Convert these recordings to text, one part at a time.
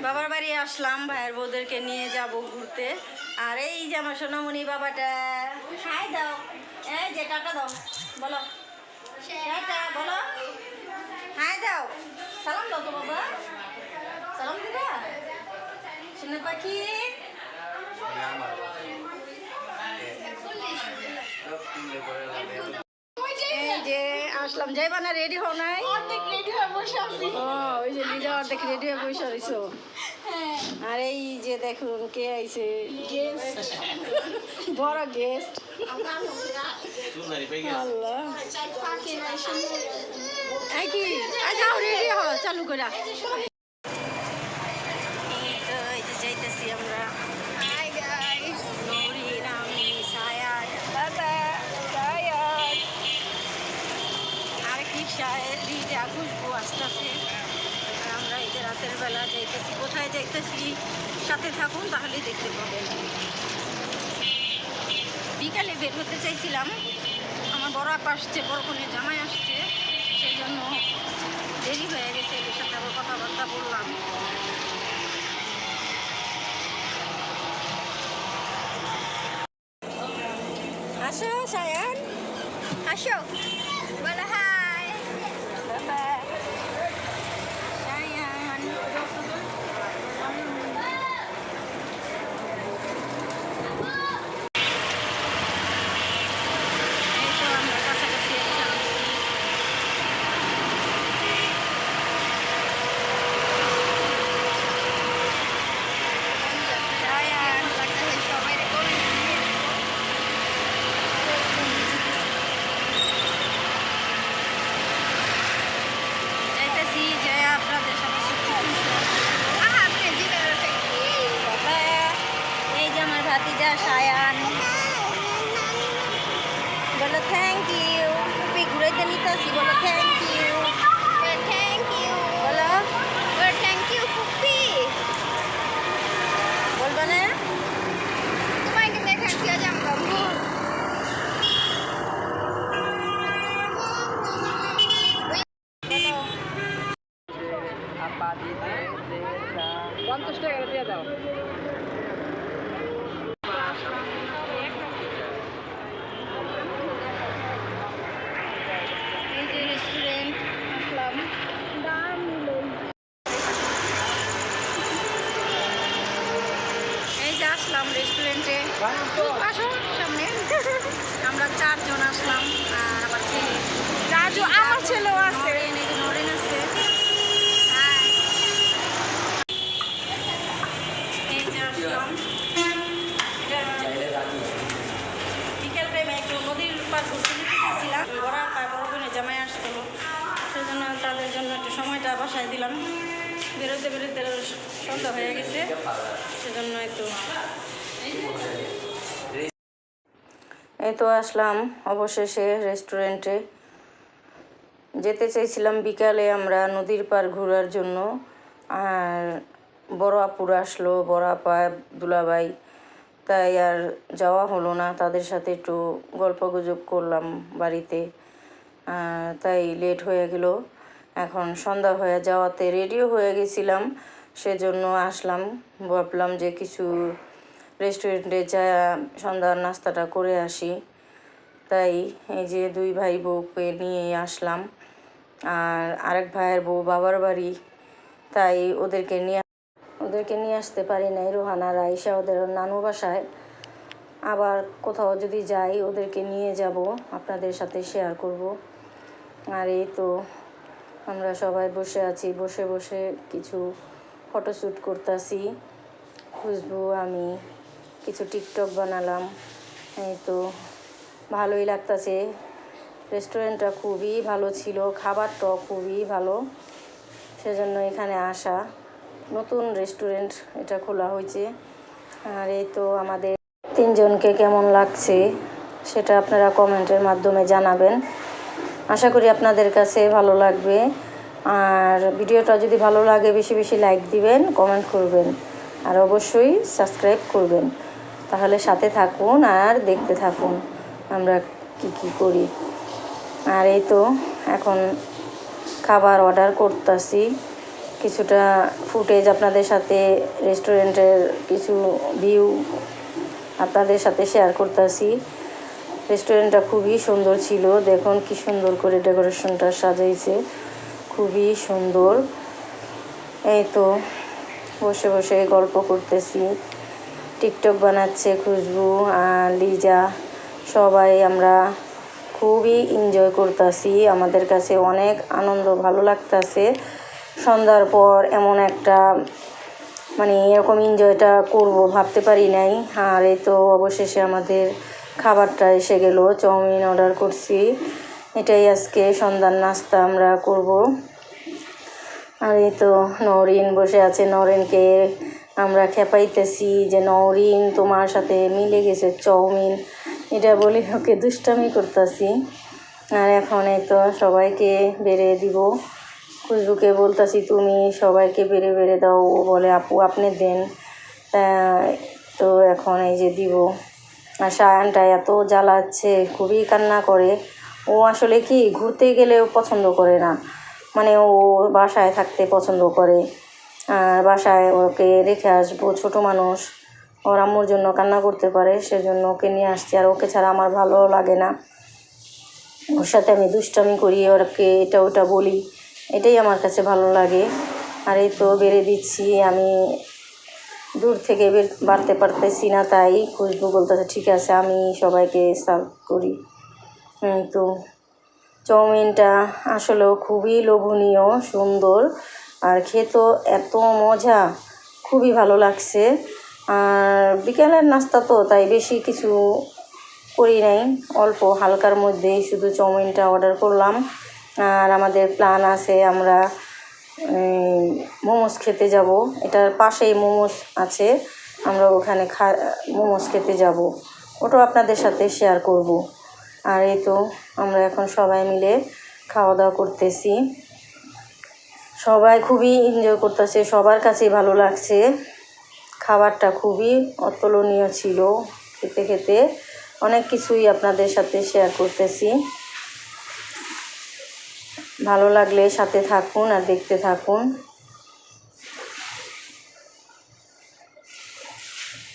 বাবার বাড়ি আসলাম, ভাইয়ের বউদেরকে নিয়ে যাব ঘুরতে। আর এই যে আমার সোনামণি বাবাটা, হাই দাও, এই যে টাটা দাও, বলো টাটা, বলো হাই দাও, সালাম দাও তো বাবা, সালাম দিবা সোনা পাখি। এই যে আসলাম, যাইবা না? রেডি হও নাই? ওই যে লিজা অর্ধেক রেডি হয়ে বসে রইছো। আর এই যে দেখুন কে আইছে, বড় গেস্ট। আল্লাহ কি যাও, রেডি হও, চালু করে। এই তো এই যে যাইতেছি আমরা। খুশবু আসতেছে। আমরা এই যে রাতের বেলা যাইতেছি, কোথায় যাইতেছি সাথে থাকুন, তাহলে দেখতে পাবেন। বিকালে বের হতে চাইছিলাম, আমার বড় আপা আসছে, বড় বোনের জামাই আসছে, সেই জন্য দেরি হয়ে গেছে। এদের সাথে আবার কথাবার্তা বললাম। আসো সায়ান, আসো, বলো হাই। ভাতিজা সায়ান, বলো থ্যাংক ইউ। তুমি ঘুরাইতে নিতেছি, বলো থ্যাংক ইউ, থ্যাংক ইউ, বলো থ্যাংক ইউ ফুপি, বলবো না? তোমাকে দেখা কি আজ আমরা $50 দিয়ে দাও। আসলাম রেস্টুরেন্টে, সামনে আমরা 4 জন আসলাম। আর আমার ছেলে, আমার ছেলেও আছে, নরেন আছে। এই যে আসলাম বিকেল টাইমে, একটু নদীর পার ঘুরতে যেতেছিলাম। বড় বোনের জামাই আসছিল, সেই জন্য তাদের জন্য একটু সময়টা বাসায় দিলাম। বেরোতে বেরোতে সন্ধ্যা হয়ে গেছে, সেজন্য একটু এই তো আসলাম অবশেষে রেস্টুরেন্টে। যেতে চাইছিলাম বিকালে আমরা নদীর পার ঘোরার জন্য, আর বড় আপুরা আসলো, বড় আপা, দুলাভাই, তাই আর যাওয়া হলো না। তাদের সাথে একটু গল্পগুজব করলাম বাড়িতে, তাই লেট হয়ে গেল। এখন সন্ধ্যা হয়ে যাওয়াতে রেডিও হয়ে গেছিলাম, সেজন্য আসলাম। ভাবলাম যে কিছু রেস্টুরেন্টে যা সন্ধ্যার নাস্তাটা করে আসি, তাই এই যে 2 ভাই বউকে নিয়ে আসলাম। আর আরেক ভাইয়ের বউ বাবার বাড়ি, তাই ওদেরকে নিয়ে আসতে পারি নাই। রোহানা রাইসা ওদের নানু বাসায়। আবার কোথাও যদি যাই ওদেরকে নিয়ে যাব, আপনাদের সাথে শেয়ার করব। আর এই তো আমরা সবাই বসে আছি, বসে বসে কিছু ফটোশ্যুট করতেছি। খুশবু, আমি কিছু টিকটক বানালাম। এই তো ভালোই লাগতেছে। রেস্টুরেন্টটা খুবই ভালো ছিল, খাবারটাও খুবই ভালো, সেজন্য এখানে আসা। নতুন রেস্টুরেন্ট এটা খোলা হয়েছে। আর এই তো আমাদের 3 জনকে কেমন লাগছে সেটা আপনারা কমেন্টের মাধ্যমে জানাবেন। আশা করি আপনাদের কাছে ভালো লাগবে। আর ভিডিওটা যদি ভালো লাগে বেশি বেশি লাইক দিবেন, কমেন্ট করবেন, আর অবশ্যই সাবস্ক্রাইব করবেন। তাহলে সাথে থাকুন আর দেখতে থাকুন আমরা কি করি। আর এই তো এখন খাবার অর্ডার করতেছি। কিছুটা ফুটেজ আপনাদের সাথে, রেস্টুরেন্টের কিছু ভিউ আপনাদের সাথে শেয়ার করতেছি। রেস্টুরেন্টটা খুবই সুন্দর ছিল, দেখুন কি সুন্দর করে ডেকোরেশনটা সাজাইছে, খুবই সুন্দর। এই তো বসে বসে গল্প করতেছি, টিকটক বানাচ্ছে খুশবু আর লিজা, সবাই আমরা খুবই এনজয় করতেছি। আমাদের কাছে অনেক আনন্দ, ভালো লাগতেছে। সন্ধ্যার পর এমন একটা এরকম এনজয়টা করব ভাবতে পারি নাই। আর এই তো অবশেষে আমাদের খাবারটা এসে গেল, চাউমিন অর্ডার করছি। এটাই আজকে সন্ধ্যার নাস্তা আমরা করব। আর এই তো নওরিন বসে আছে, নওরিনকে আমরা খেপাইতেছি যে নওরিন তোমার সাথে মিলে গেছে চাউমিন, এটা বলে ওকে দুষ্টামি করতেছি। আর এখন এই তো সবাইকে বেড়ে দিব, খুশবুকে বলতেছি তুমি সবাইকে বেড়ে বেড়ে দাও, ও বলে আপু আপনি দেন। তো এখন এই যে দিব। আর সায়ানটা এত জ্বালাচ্ছে, খুবই কান্না করে। ও আসলে কি ঘুরতে গেলেও পছন্দ করে না, ও বাসায় থাকতে পছন্দ করে। আর বাসায় ওকে রেখে আসবো, ছোটো মানুষ, ওর আম্মুর জন্য কান্না করতে পারে, সেজন্য ওকে নিয়ে আসছি। আর ওকে ছাড়া আমার ভালো লাগে না, ওর সাথে আমি দুষ্টামি করি, ওকে এটা ওটা বলি, এটাই আমার কাছে ভালো লাগে। আর এই তো বেড়ে দিচ্ছি, আমি দূর থেকে বাড়তে পারতেছি না, তাই খুশবু বলতেছে ঠিক আছে আমি সবাইকে সার্ভ করি। তো চাউমিনটা আসলেও খুবই লোভনীয়, সুন্দর, আর খেতেও এত মজা, খুবই ভালো লাগছে। আর বিকেলের নাস্তা তো তাই বেশি কিছু করি নাই, অল্প হালকার মধ্যেই শুধু চাউমিনটা অর্ডার করলাম। আর আমাদের প্ল্যান আছে, আমরা মোমোস খেতে যাব, এটার পাশেই মোমোস আছে, আমরা ওখানে মোমোস খেতে যাব, ওটাও আপনাদের সাথে শেয়ার করব। আর এই তো আমরা এখন সবাই মিলে খাওয়া দাওয়া করতেছি, সবাই খুবই এনজয় করতেছে, সবার কাছেই ভালো লাগছে। খাবারটা খুবই অতুলনীয় ছিল, খেতে খেতে অনেক কিছুই আপনাদের সাথে শেয়ার করতেছি। ভালো লাগলে সাথে থাকুন আর দেখতে থাকুন।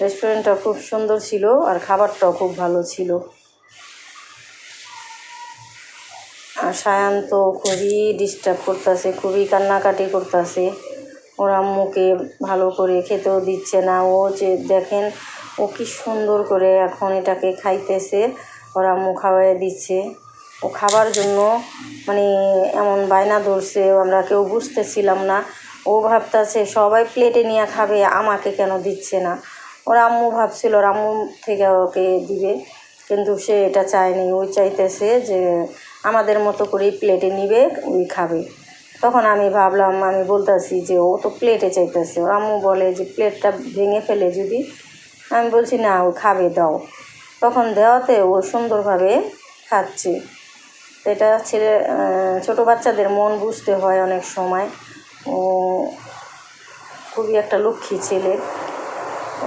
রেস্টুরেন্টটা খুব সুন্দর ছিল আর খাবারটাও খুব ভালো ছিল। আর সায়ান তো খুবই ডিস্টার্ব করতেছে, খুবই কান্নাকাটি করতেছে, ওর আম্মুকে ভালো করে খেতেও দিচ্ছে না। ও যে দেখেন ও কি সুন্দর করে এখন এটাকে খাইতেছে, ওর আম্মু খাওয়াই দিচ্ছে। ও খাবার জন্য এমন বায়না ধরছে, আমরা কেউ বুঝতেছিলাম না। ও ভাবতেছে সবাই প্লেটে নিয়ে খাবে, আমাকে কেন দিচ্ছে না। ওর আম্মু ভাবছিল ওর আম্মু থেকে ওকে দিবে, কিন্তু সে এটা চায়নি, ওই চাইতেছে যে আমাদের মতো করেই প্লেটে নিবে, ওই খাবে। তখন আমি ভাবলাম, আমি বলতেছি যে ও তো প্লেটে চাইতেছে, ওর আম্মু বলে যে প্লেটটা ভেঙে ফেলে যদি, আমি বলছি না ও খাবে, দাও। তখন দেওয়াতে ও সুন্দরভাবে খাচ্ছে। এটা ছোটো বাচ্চাদের মন বুঝতে হয় অনেক সময়। ও খুবই একটা লক্ষ্মী ছেলে,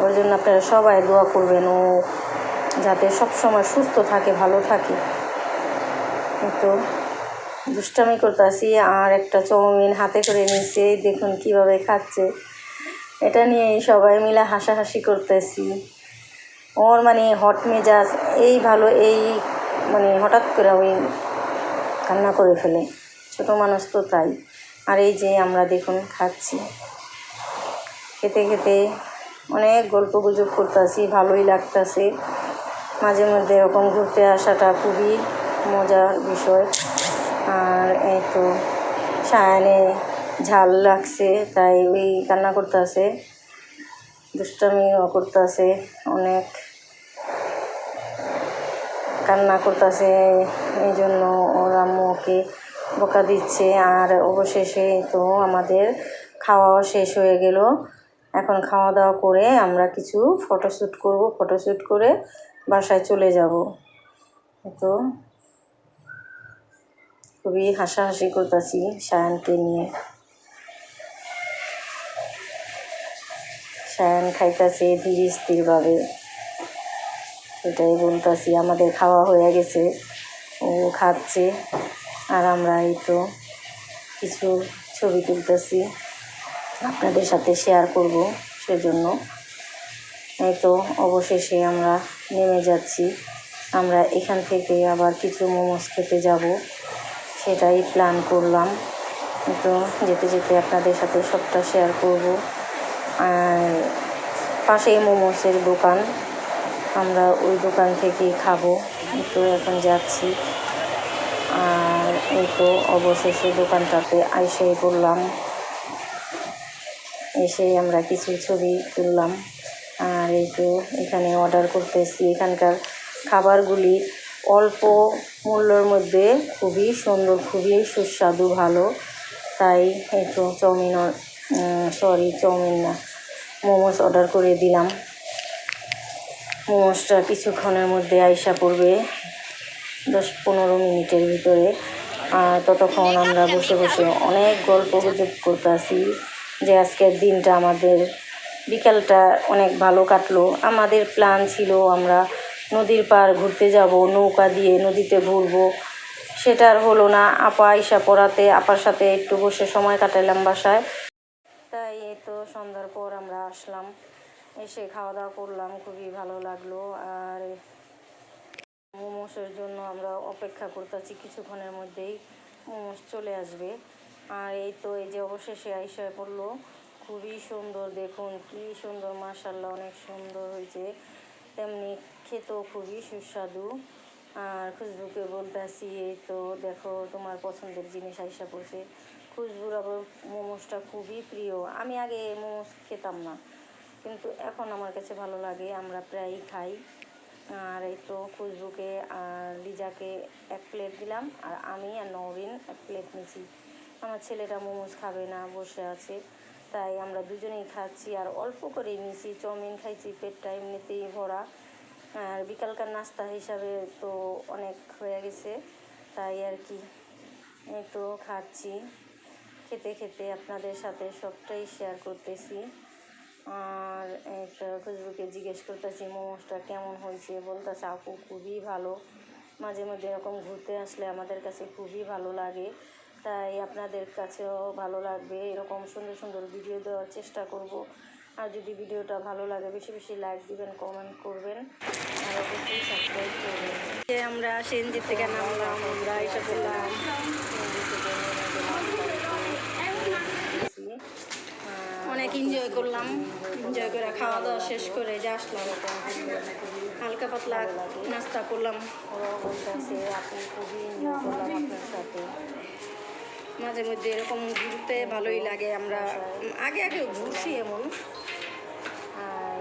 ওর জন্য আপনারা সবাই দোয়া করবেন, ও যাতে সবসময় সুস্থ থাকে, ভালো থাকে। তো দুষ্টামি করতেছি, আর একটা চাউমিন হাতে করে নিচ্ছে, দেখুন কিভাবে খাচ্ছে। এটা নিয়েই সবাই মিলে হাসাহাসি করতেছি। ওর হট মেজাজ এই ভালো, এই হঠাৎ করে ওই কান্না করে ফেলে, ছোটো মানুষ তো তাই। আর এই যে আমরা দেখুন খাচ্ছি, খেতে খেতে অনেক গল্প গুজব করতেছি, ভালোই লাগতেছে। মাঝে মধ্যে এরকম ঘুরতে আসাটা খুবই মজার বিষয়। আর এই তো সায়ানে ঝাল লাগছে, তাই ওই কান্না করতেছে, দুষ্টামিও করতেছে, অনেক কান্না করতেছে, এই জন্য ওর আম্মু ওকে বকা দিচ্ছে। আর অবশেষে তো আমাদের খাওয়াও শেষ হয়ে গেল। এখন খাওয়া দাওয়া করে আমরা কিছু ফটোশ্যুট করব, ফটোশ্যুট করে বাসায় চলে যাব। তো খুবই হাসাহাসি করতেছি সায়ানকে নিয়ে। সায়ান খাইতেছে ধীরে স্থিরভাবে, এটাই বলতেছি। আমাদের খাওয়া হয়ে গেছে, ও খাচ্ছে, আর আমরা এই তো কিছু ছবি তুলতেছি। আপনাদের সাথে শেয়ার করব, সেজন্য। এই তো অবশেষে আমরা নেমে যাচ্ছি। আমরা এখান থেকে আবার কিছু মোমোস খেতে যাব, সেটাই প্ল্যান করলাম। তো যেতে যেতে আপনাদের সাথে সবটা শেয়ার করব। আর পাশেই মোমোসের দোকান, আমরা ওই দোকান থেকেই খাবো। তো এখন যাচ্ছি। আর এই তো অবশেষে দোকানটাতে আইসাই করলাম। এসে আমরা কিছু ছবি তুললাম। আর এই তো এখানে অর্ডার করতেছি। এখানকার খাবারগুলি অল্প মূল্যের মধ্যে খুবই সুন্দর, খুবই সুস্বাদু, ভালো। তাই এই তো চাউমিন না, মোমোস অর্ডার করে দিলাম। মোমোসটা কিছুক্ষণের মধ্যে আইসা পড়বে, 10-15 মিনিটের ভিতরে। আর ততক্ষণ আমরা বসে বসে অনেক গল্প গুজব করতেছি যে আজকের দিনটা আমাদের, বিকালটা অনেক ভালো কাটলো। আমাদের প্ল্যান ছিল আমরা নদীর পার ঘুরতে যাব, নৌকা দিয়ে নদীতে ঘুরবো। সেটা আর হলো না। আপা আইসা পড়াতে আপার সাথে একটু বসে সময় কাটাইলাম বাসায়। তাই এই তো সন্ধ্যার পর আমরা আসলাম, এসে খাওয়া দাওয়া করলাম, খুবই ভালো লাগলো। আর মোমোসের জন্য আমরা অপেক্ষা করতেছি, কিছুক্ষণের মধ্যেই মোমোস চলে আসবে। আর এই তো এই যে অবশেষে আইসা পড়লো, খুবই সুন্দর, দেখুন কি সুন্দর, মাশাআল্লাহ, অনেক সুন্দর হয়েছে। তেমনি খেতেও খুবই সুস্বাদু। আর খুশবুকে বলতেছি, এই তো দেখো তোমার পছন্দের জিনিস আইসা পড়ছে। খুশবুর আবার মোমোসটা খুবই প্রিয়। আমি আগে মোমোস খেতাম না, কিন্তু এখন আমার কাছে ভালো লাগে, আমরা প্রায়ই খাই। আর এই তো খুশবুকে আর লিজাকে 1 প্লেট দিলাম, আর আমি আর নওরিন 1 প্লেট নিয়েছি। আমার ছেলেটা মোমোস খাবে না, বসে আছে, তাই আমরা দুজনেই খাচ্ছি। আর অল্প করে নিয়েছি, চাউমিন খাইছি, পেটটা এমনিতেই ভরা। আর বিকালকার নাস্তা হিসাবে তো অনেক হয়ে গেছে, তাই আর কি। এই তো খাচ্ছি, খেতে খেতে আপনাদের সাথে সবটাই শেয়ার করতেছি। আর একটা খুশবুকে জিজ্ঞেস করতেছি মোমোসটা কেমন হয়েছে, বলতেছে আপু খুবই ভালো। মাঝে মধ্যে এরকম ঘুরতে আসলে আমাদের কাছে খুবই ভালো লাগে, তাই আপনাদের কাছেও ভালো লাগবে। এরকম সুন্দর সুন্দর ভিডিও দেওয়ার চেষ্টা করব। আর যদি ভিডিওটা ভালো লাগে বেশি বেশি লাইক দিবেন, কমেন্ট করবেন, আর অবশ্যই সাবস্ক্রাইব করবেন। আমরা সেনজি থেকে নামলাম, আমরা এসে বললাম অনেক এনজয় করলাম। এনজয় করে খাওয়া দাওয়া শেষ করে যে আসলাম, হালকা পাতলা নাস্তা করলাম। আপনার সাথে মাঝে মধ্যে এরকম ঘুরতে ভালোই লাগে। আমরা আগে আগে ঘুরছি এমন। আর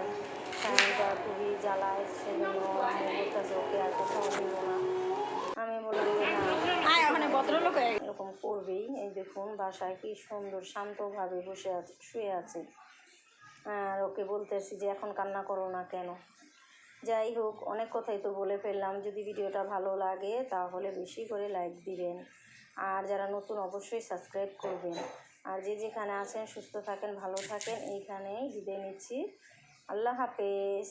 টাইমটা খুবই জ্বালায়, সেজন্য আমি বলতেছি ওকে আর কোথাও নিব না। আমি বললাম যে না, ওখানে ভদ্রলোক এরকম করবেই। এই দেখুন বাসায় কি সুন্দর শান্তভাবে বসে আছে, শুয়ে আছে। আর ওকে বলতেছি যে এখন কান্না করো না কেন। যাই হোক, অনেক কথাই তো বলে ফেললাম। যদি ভিডিওটা ভালো লাগে তাহলে বেশি করে লাইক দিবেন, আর যারা নতুন অবশ্যই সাবস্ক্রাইব করবেন। আর যে যেখানে আছেন সুস্থ থাকেন, ভালো থাকেন। এইখানেই বিদায় নিচ্ছি। আল্লাহ হাফেজ।